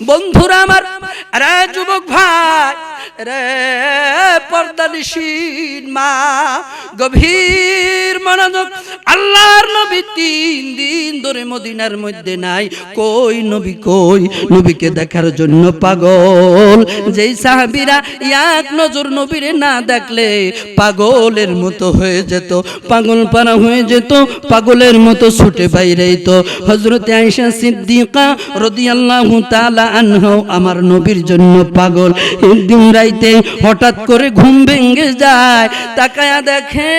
বন্ধুরা আমার, আরে যুবক ভাই, রে পর্দানিশীন মা, গভীর মনোযোগ। আল্লাহর নবী 3 দিন ধরে মদিনার মধ্যে নাই। কই নবী, কই নবীকে দেখার জন্য পাগল। যেই সাহাবীরা এক নজর নবীরে না দেখলে পাগলের মতো হয়ে যেত, পাগল পারা হয়ে যেত, পাগলের মতো ছুটে বাইরে তো। হযরত আয়েশা সিদ্দিকা রাদিয়াল্লাহু তাআলা আনহা আমার নবীর জন্য পাগল। একদিন রাইতে হঠাৎ করে ঘুম ভেঙে যায়, তাকায়া দেখে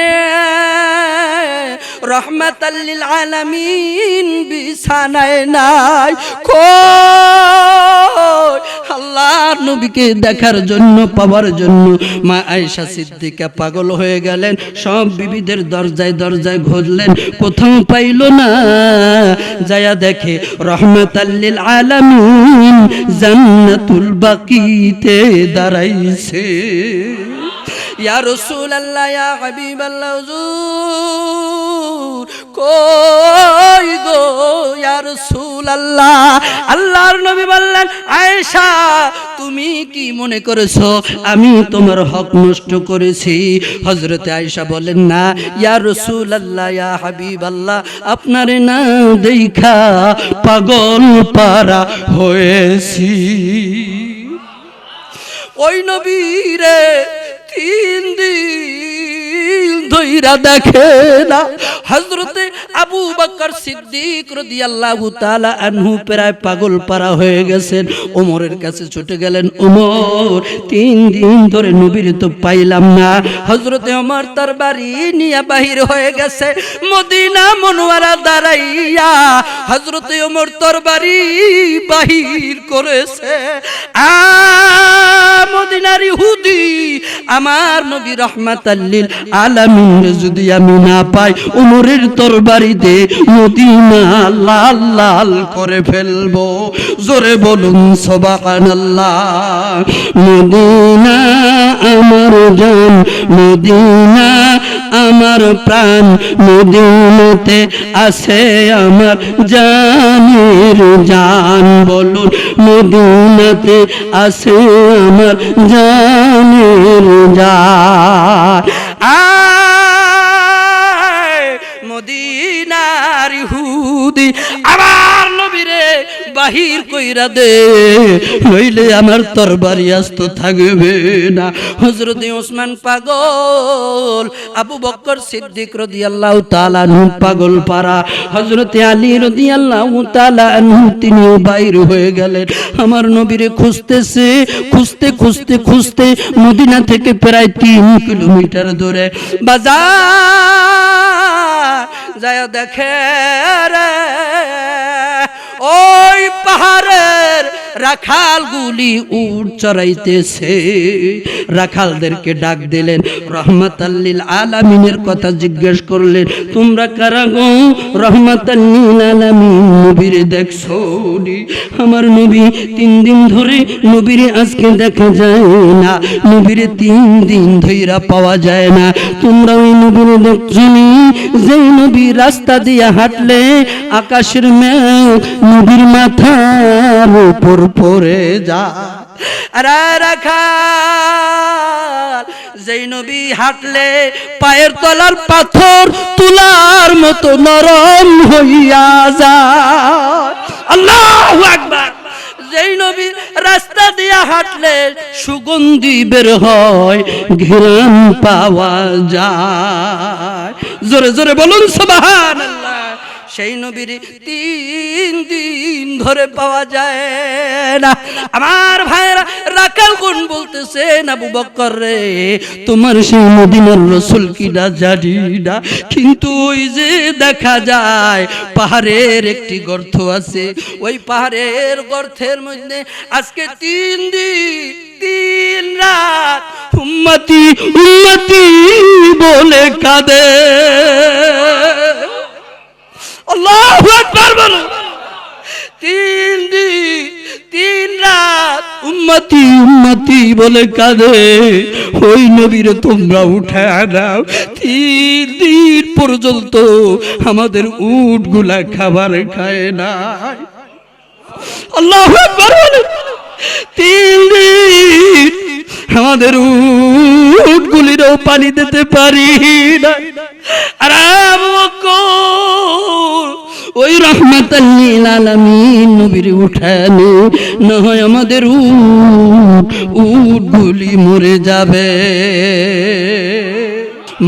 রহমাতাল লিল আলামিন বিছানায় নাই। কই আল্লাহর নবীকে দেখার জন্য, পাওয়ার জন্য মা আয়েশা সিদ্দিকা পাগল হয়ে গেলেন। সব বিবিদের দরজায় দরজায় খুঁজলেন, কোথাও পাইল না। যায়া দেখে রহমাতাল লিল আলামিন জান্নাতুল বাকিতে দাঁড়াইছে। ইয়া রাসূলুল্লাহ, ইয়া হাবিবাল্লাহ, হুজুর কই গো ইয়া রাসূলুল্লাহ। আল্লাহর নবী বললেন, আয়েশা তুমি কি মনে করেছো আমি তোমার হক নষ্ট করেছি? হযরতে আয়েশা বলেন, না ইয়া রাসূলুল্লাহ, ইয়া হাবিবাল্লাহ, আপনারে না দেখা পাগল পারা হয়েছি। ওই নবীরে 3 দিন ধইরা দেখে না। হযরতে আবু বকর সিদ্দিক রাদিয়াল্লাহু তাআলা আনহু প্রায় পাগল পারা হয়ে গেছেন। ওমরের কাছে ছুটে গেলেন, ওমর 3 দিন ধরে নবীর তো পাইলাম না। হযরতে ওমর তার বাড়ি নিয়ে বাহির হয়ে গেছে। মদিনা মনোয়ারা দাঁড়াইয়া হযরতে ওমর তার বাড়ি বাহির করেছে। মদিনার ইহুদি আমার নবী রহমাতাল লিল আলামিন যদি আমি না পাই, ওমরের তরবারিতে মদিনা লাল লাল করে ফেলবো। জোরে বলুন সুবহানাল্লাহ। মদিনা আমার জান, মদিনা আমার প্রাণ, মদিনাতে আছে আমার জানের জান। বলুন মদিনাতে আছে আমার জানের জান। মদিনার ইহুদি আমার নবীরে বাহির কইরা দে, নইলে আমার তরবারি আস্ত থাকবে না। হযরতে ওসমান পাগল, আবু বকর সিদ্দিক রাদিয়াল্লাহু তাআলা আনহু পাগল পারা, হযরতে আলী রাদিয়াল্লাহু তাআলা আনহু তিনিও বাইর হয়ে গেলেন। আমার নবীরে খুঁজতেছে, খুঁজতে খুঁজতে খুঁজতে মদিনা থেকে প্রায় 3 কিলোমিটার দূরে বাজার যায় দেখে রে ওই পাহাড়ের রাখালগুলি উট চড়াইতেছে। রাখালদেরকে ডাক দিলেন, রহমাতাল লিল আলামিনের কথা জিজ্ঞেস করলেন, তোমরা কারা গো? রহমাতাল লিল আলামিন নবীরে দেখছো? আমার নবী 3 দিন ধরে নবীরে আজকে দেখা যায় না, নবীরে 3 দিন ধইরা পাওয়া যায় না। তোমরা ওই নবীরে দেখছো? যেই নবী রাস্তা দিয়ে হাঁটলে আকাশের মেঘ নবীর মাথার উপর পড়ে যায়। আরে রাখাল, যেই নবী হাঁটলে পায়ের তলার পাথর তুলার মতো নরম হইয়া যায়। আল্লাহু আকবার। যেই নবী রাস্তা দিয়ে হাঁটলে সুগন্ধি বের হয়, ঘ্রাণ পাওয়া যায়। জোরে জোরে বলুন সুবহানাল্লাহ। সেই নবীর 3 দিন ধরে পাওয়া যায় না। আমার ভাইরা রাখাল কোন বলতেছেন, আবু বকর রে তোমার সেই মদিনার রাসূল কি না জানি না, কিন্তু ওই যে দেখা যায় পাহাড়ের একটি গর্ত আছে, ওই পাহাড়ের গর্তের মধ্যে আজকে 3 দিন 3 রাত উম্মতি উম্মতি বলে কাঁদে। আল্লাহু আকবার বলো। 3 দিন 3 রাত উম্মতি উম্মতি বলে কাঁদে। ওই নবীর তোমরা উঠায় দাও। 3 দিন পর্যন্ত আমাদের উটগুলা খাবার খায় না। আল্লাহু আকবার বলেন। 3 দিন আমাদের উটগুলিরও পানি দিতে পারি না। আর আবু বকর ওই রাহমাতাল লিল আলামিন নবীর উঠানে না হয় আমাদের উটগুলি মরে যাবে।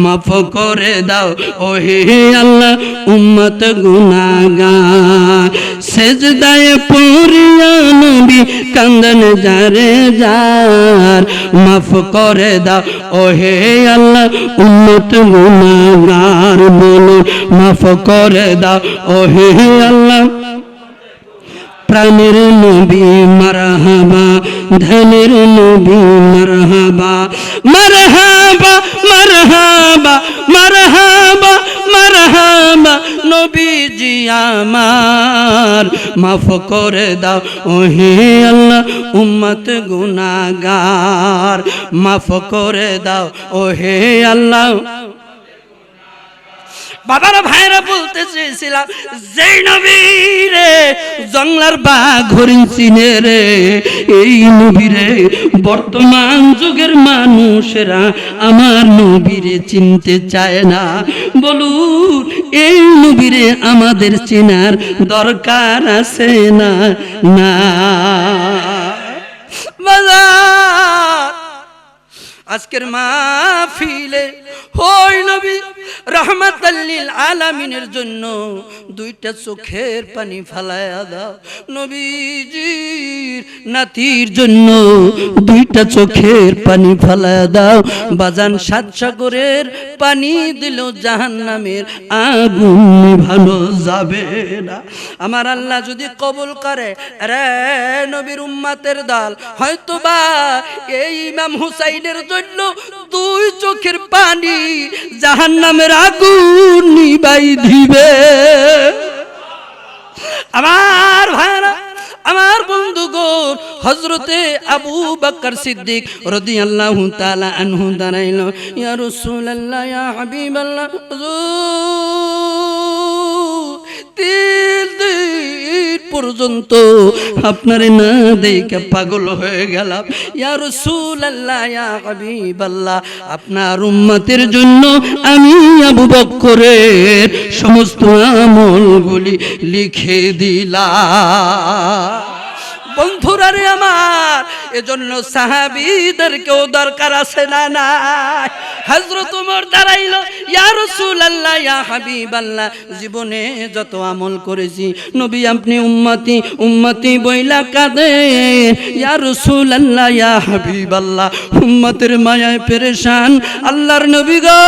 মাফ করে দাও ও হে আল্লাহ উম্মত গুনাহগার। সেজদায় পড়িয়া নবী কান্দন যারে যার। মাফ করে দাও ও হে আল্লাহ উম্মত গুনাহগার। বলো মাফ করে দাও ও হে আল্লাহ। প্রাণের নবী মারহাবা, ধনের নবী মারহাবা, মারহাবা মারহাবা মারহাবা মারহাবা নবীজি আমার। মাফ করে দাও ও হে আল্লাহ উম্মত গুনাহগার। মাফ করে দাও ও হে আল্লাহ। বাবারা ভাইরা বলতে চেয়েছিলাম যেই নবী রে জংলার বাঘ হরিণ চিনে রে, এই নবী রে বর্তমান যুগের মানুষেরা আমার নবীরে চিনতে চায় না। বলুন এই নবীরে আমাদের চেনার দরকার আছে না? না বাজার আজকের মাহফিলে ওই নবী রাহমাতাল লিল আলামিনের জন্য 2টা চোখের পানি ফেলায়া দাও। নবীজির নাতির জন্য 2টা চোখের পানি ফেলায়া দাও। বাজান 7 সাগরের পানি দিল জাহান্নামের আগুন নিভানো যাবে না। আমার আল্লাহ যদি কবুল করে রে নবীর উম্মতের দল, হয়তোবা এই ইমাম হুসাইনের জন্য 2 চোখের পানি জাহান্নামের আগুন নিভাই দিবে। আমার ভাইরা আমার বন্ধুগণ, হযরতে আবু বকর সিদ্দিক রাদিয়াল্লাহু তাআলা আনহু দাঁড়াইল, ইয়া রাসূলুল্লাহ ইয়া হাবিবাল্লাহ, পর্যন্ত আপনারে না দেখে পাগল হয়ে গেলাম। ইয়া রাসূলুল্লাহ ইয়া হাবিবাল্লাহ, আপনার উম্মতের জন্য আমি আবু বকরের সমস্ত আমলগুলি লিখে দিলাম। বন্ধুরা রে আমার, এজন্য সাহাবীদেরকেও দরকার আছে না নাই? হযরত ওমর দাঁড়াইলো, ইয়া রাসূলুল্লাহ ইয়া হাবিবাল্লাহ, জীবনে যত আমল করেছি নবী আপনি উম্মতি উম্মতি বইলা কাঁদেন। ইয়া রাসূলুল্লাহ ইয়া হাবিবাল্লাহ, উম্মতের মায়ায় পেরেশান আল্লাহর নবী গো,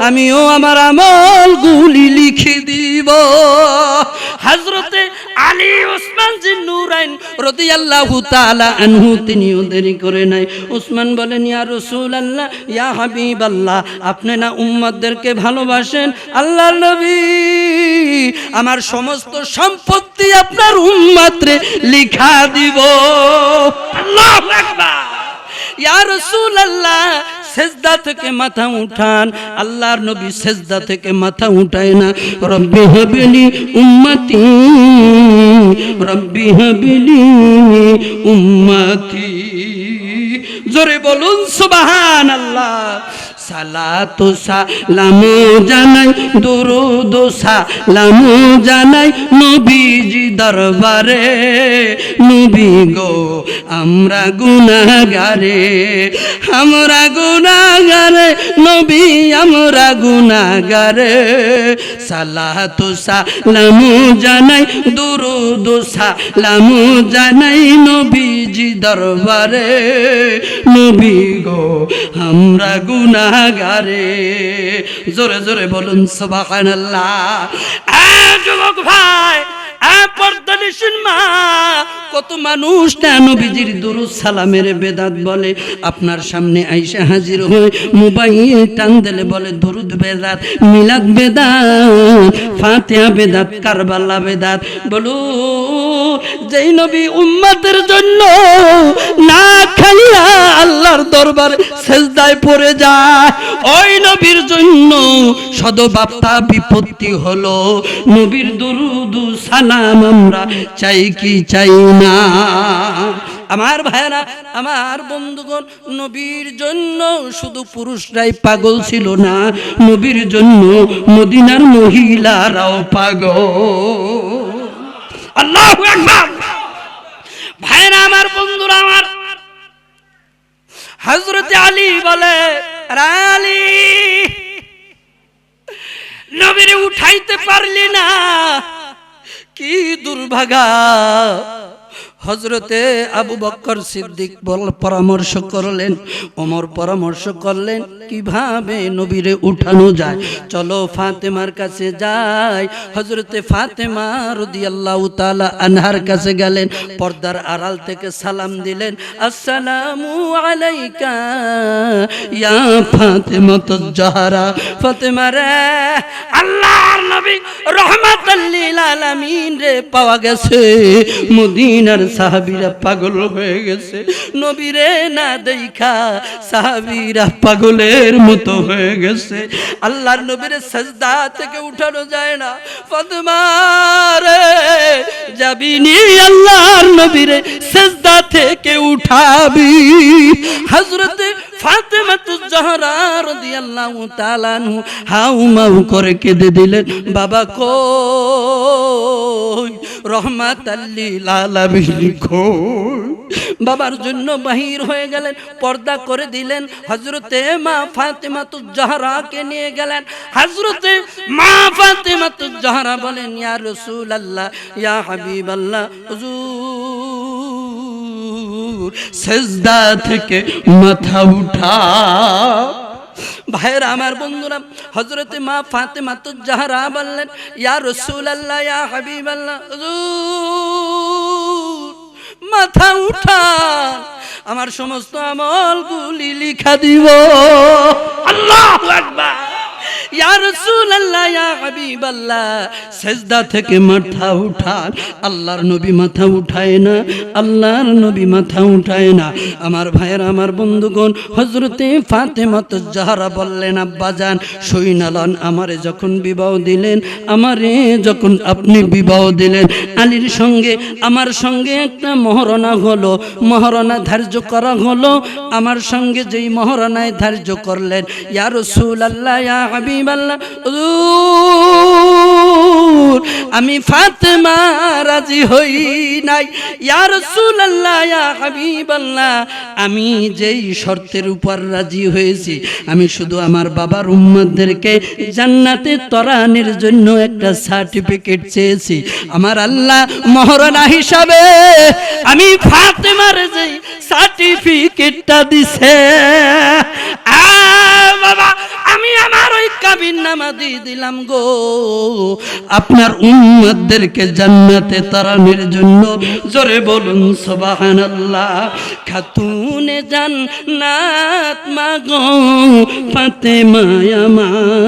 আমিও আমার আমলগুলি লিখে দিব। হযরতে আলী ওসমান জিন্নুরাইন রাদিয়াল্লাহু তাআলা আনহু তিনিও দেরি করে নাই। ওসমান বলেন, ইয়া রাসূলুল্লাহ ইয়া হাবিবাল্লাহ, আপনি না উম্মতদেরকে ভালোবাসেন, আল্লাহর নবী আমার সমস্ত সম্পত্তি আপনার উম্মতরে লিখা দিব। আল্লাহু আকবার। ইয়া রাসূলুল্লাহ সেজদা থেকে মাথা উঠান। আল্লাহর নবী সেজদা থেকে মাথা উঠায় না। রব্বি হাবলি উম্মতি, রব্বি হাবলি উম্মতি। জোরে বলুন সুবহানাল্লাহ। সালাতু সালামু জানাই, দুরুদ সালামু জানাই নবীজি দরবারে। নবী গো আমরা গুনাহগারে, আমরা গুনাহগারে নবী আমরা গুনাহগারে। সালাতু সালামু জানাই, দুরুদ সালামু জানাই নবীজি দরবারে। নবী গো আমরা গুনাহগারে। জোরে জোরে বলুন সুবহানাল্লাহ। যুবক ভাই, পর্দানিশীন মা, কত মানুষ না নবীজির দুরূদ সালামের বেদাত বলে। আপনার সামনে আইসা হাজির হয়ে মোবাইল টান দিলে বলে দুরূদ বেদাত, মিলাদ বেদাত, ফাতিহা বেদাত, কারবালা বেদাত। বলুন যেই নবী উম্মতের জন্য না খাইয়া আল্লাহর দরবারে সেজদায় পড়ে যায়, ওই নবীর জন্য সদবাপ্তা বিপত্তি হলো। নবীর দুরুদ সালাম আমরা চাই কি চাই না? আমার ভাইরা, আমার বন্ধুগণ, নবীর জন্য শুধু পুরুষরাই পাগল ছিল না, নবীর জন্য মদিনার মহিলারাও পাগল। আল্লাহু আকবার। ভাইরা আমার, বন্ধুরা আমার, হযরত আলী বলে, আলী নবীরে উঠাইতে পারলি না, কি দুর্ভাগা। হযরতে আবু বকর সিদ্দিক পরামর্শ করলেন, ওমর পরামর্শ করলেন কিভাবে নবীরে উঠানো যায়। চলো ফাতেমার কাছে যাই। হযরতে ফাতেমা রাদিয়াল্লাহু তাআলা আনহার কাছে গেলেন, পর্দার আড়াল থেকে সালাম দিলেন, আসসালামু আলাইকা ইয়া ফাতেমাতুজ জাহরা। ফাতেমা রে, আল্লাহর নবী রাহমাতাল লিল আলামিন রে পাওয়া গেছে। মদিনার সাহাবীরা পাগল হয়ে গেছে, নবীরে না দেখা সাহাবীরা পাগলের মতো হয়ে গেছে। আল্লাহর নবীরে সাজদা থেকে উঠানো যায় না। ফাতেমা রে, যাবি নি আল্লাহর নবীরে সাজদা থেকে উঠাবি। হযরতে ফাতেমাতুজ জাহরা রাদিয়াল্লাহু তাআলা আনহু হাউমাউ করে কেঁদে দিলেন, বাবা কই, রহমাতাল লিল আলামিন কই? বাবার জন্য বাহির হয়ে গেলেন, পর্দা করে দিলেন। হযরতে মা ফাতেমাতুজ জাহরাকে নিয়ে গেলেন। হযরতে মা ফাতেমাতুজ জাহরা বলেন, ইয়া রাসূলুল্লাহ, ইয়া হাবিবাল্লাহ, হুজুর সিজদা থেকে মাথা উঠা। ভাইরা আমার, বন্ধুরা, হযরতে মা ফাতেমাতুজ জাহরা বললেন, ইয়া রাসূলুল্লাহ, ইয়া হাবিবাল্লাহ, হুজুর মাথা উঠান, আমার সমস্ত আমলগুলি লিখা দিব। আল্লাহু আকবার। ইয়া রাসূলুল্লাহ, ইয়া হাবিবাল্লাহ, সিজদা থেকে মাথা উঠান। আল্লাহর নবী মাথা উঠায় না, আল্লাহর নবী মাথা উঠায় না। আমার ভাইয়েরা, আমার বন্ধুগণ, হযরতে ফাতেমাতুজ জাহরা বললেন, আব্বাজান সইনালান, আমারে যখন বিবাহ দিলেন, আমারে যখন আপনি বিবাহ দিলেন, আলীর সঙ্গে আমার সঙ্গে একটা মহরণা হলো, মহরণা ধার্য করা হলো। আমার সঙ্গে যেই মহরণায় ধার্য করলেন, ইয়া রাসূলুল্লাহ, ইয়া হাবিবাল্লাহ, আমি ফাতেমা রাজি হই নাই। ইয়া রাসূলুল্লাহ, ইয়া হাবিবাল্লাহ, আমি যেই শর্তের উপর রাজি হয়েছি, আমি শুধু আমার বাবার উম্মতদেরকে জান্নাতে তরানের জন্য একটা সার্টিফিকেট চেয়েছি। আমার আল্লাহ মহরণা হিসাবে আমি ফাতেমার যেই সার্টিফিকেটটা দিছে, বাবা আমি আমার ওই কাবিননামা দিয়ে দিলাম গো, আপনার উম্মতদেরকে জান্নাতে তারানোর জন্য। জোরে বলুন সুবহানাল্লাহ। খাতুনে জান্নাত মাগো ফাতেমা আমার,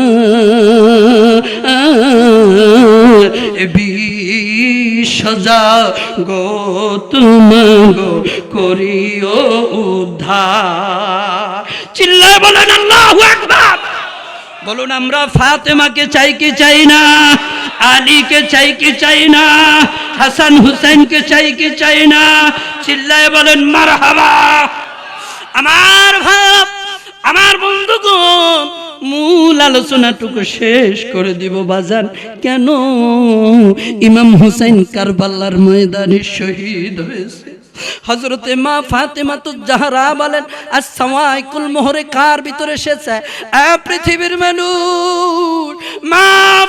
সজা গো তোমাগো করিও উদ্ধার। চিল্লায় বলেন আল্লাহু আকবার। বলুন, আমরা ফাতেমাকে চাই কি চাই না? আলীকে চাই কি চাই না? হাসান হুসাইনকে চাই কি চাই না? চিল্লায় বলেন মারহাবা। আমার ভাই, আমার বন্ধুগণ, মূল আলোচনাটুকু শেষ করে দিব বাজান। কেন ইমাম হুসাইন কারবালার ময়দানে শহীদ হয়েছে? হযরতে মা ফাতেমাতুজ জাহরা বলেন, আসসাওয়াইকুল মোহরে কার ভিতরে এসেছে? পৃথিবীর মানুষ। মা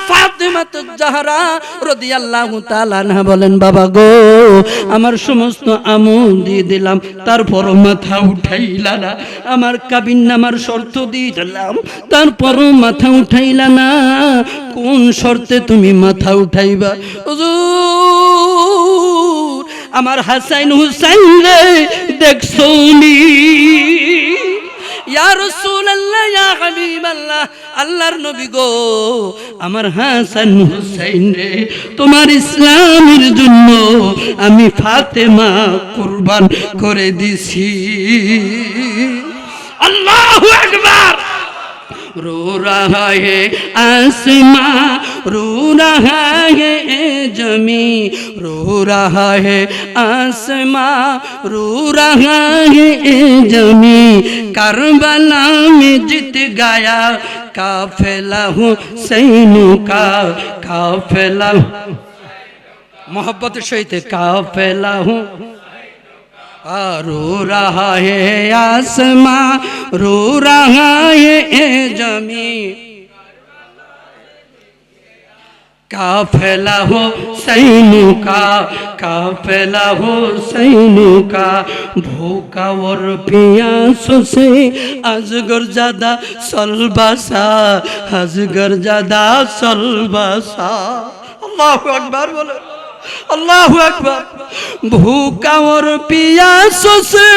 ফাতেমাতুজ জাহরা রাদিয়াল্লাহু তাআলা আনহা বলেন, বাবা গো, আমার সমস্ত আমল দিয়ে দিলাম, তারপরও মাথা উঠাইলা না। আমার কাবিননামার শর্ত দিয়ে দিলাম, তারপরও মাথা উঠাইলা না। কোন শর্তে তুমি মাথা উঠাইবা? হুজুর, আমার হাসান হুসাইন রে দেখছনি? ইয়া রাসূলুল্লাহ ইয়া হাবিবাল্লাহ, আল্লাহর নবী গো, আমার হাসান হুসাইন রে তোমার ইসলামের জন্য আমি ফাতেমা কুরবান করে দিছি। আল্লাহু আকবার। रो रहा है आसमां, रो रहा है जमी, रो रहा है आसमां, रो रहा है जमी, करबला में जीत गया काफिला हुसैन का, काफिला मोहब्बत सहित काफिला हूँ। रो रहा है आसमां, रो रहा है जमी, काफिला हुसैन का, काफिला हुसैन का, भूखा और प्यासों से अजगर ज़्यादा सलबसा, अजगर ज़्यादा सलबसा। अल्लाहु अकबर बोले, अल्लाहु अकबर। भूखा और प्यासों से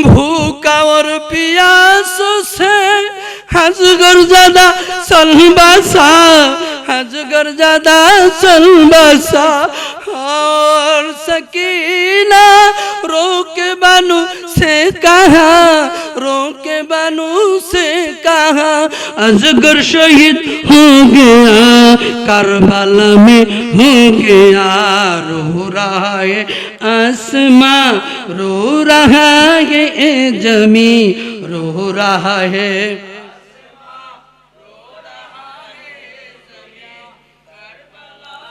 भूखा और प्यासों से अजगर ज़्यादा सलबसा, अजगर ज़्यादा सलबसा। और सकीना रो के बानू से कहा, रो के बानू से कहा, अजगर शहीद हो गया करबला में हो गया। रो रहा है आसमां, रो रहा है जमी, रो रहा है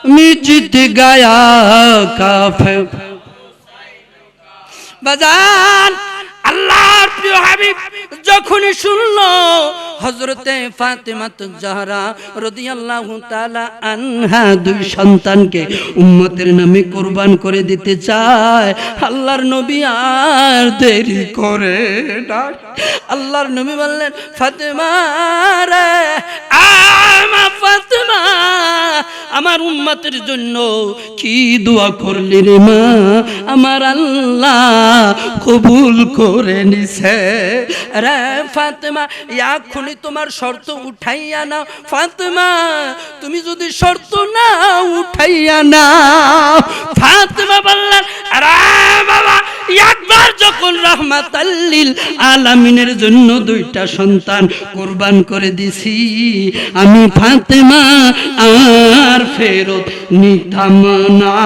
मैं जीत गया काफिर। বাজান আল্লাহর প্রিয় হাবিব যখনই শুনলো হযরতে ফাতেমাতুজ জাহরা রাদিয়াল্লাহু তাআলা আনহা দুই সন্তানকে উম্মতের নামে কুরবান করে দিতে চায়, আল্লাহর নবী আর দেরি করে না। আল্লাহর নবী বললেন, ফাতেমা রে, আমার ফাতেমা, আমার উম্মতের জন্য কি দোয়া করলি রে মা, আমার আল্লাহ কবুল করে নিছে রে ফাতেমা। এখনই তোমার শর্ত উঠাইয়া নাও ফাতেমা, তুমি যদি শর্ত না উঠাইয়া নাও। ফাতেমা বললেন, আরে বাবা, একবার যখন রাহমাতাল লিল আলামিনের জন্য দুইটা সন্তান কুরবান করে দিছি, আমি ফাতেমা আর ফেরত নিতাম না।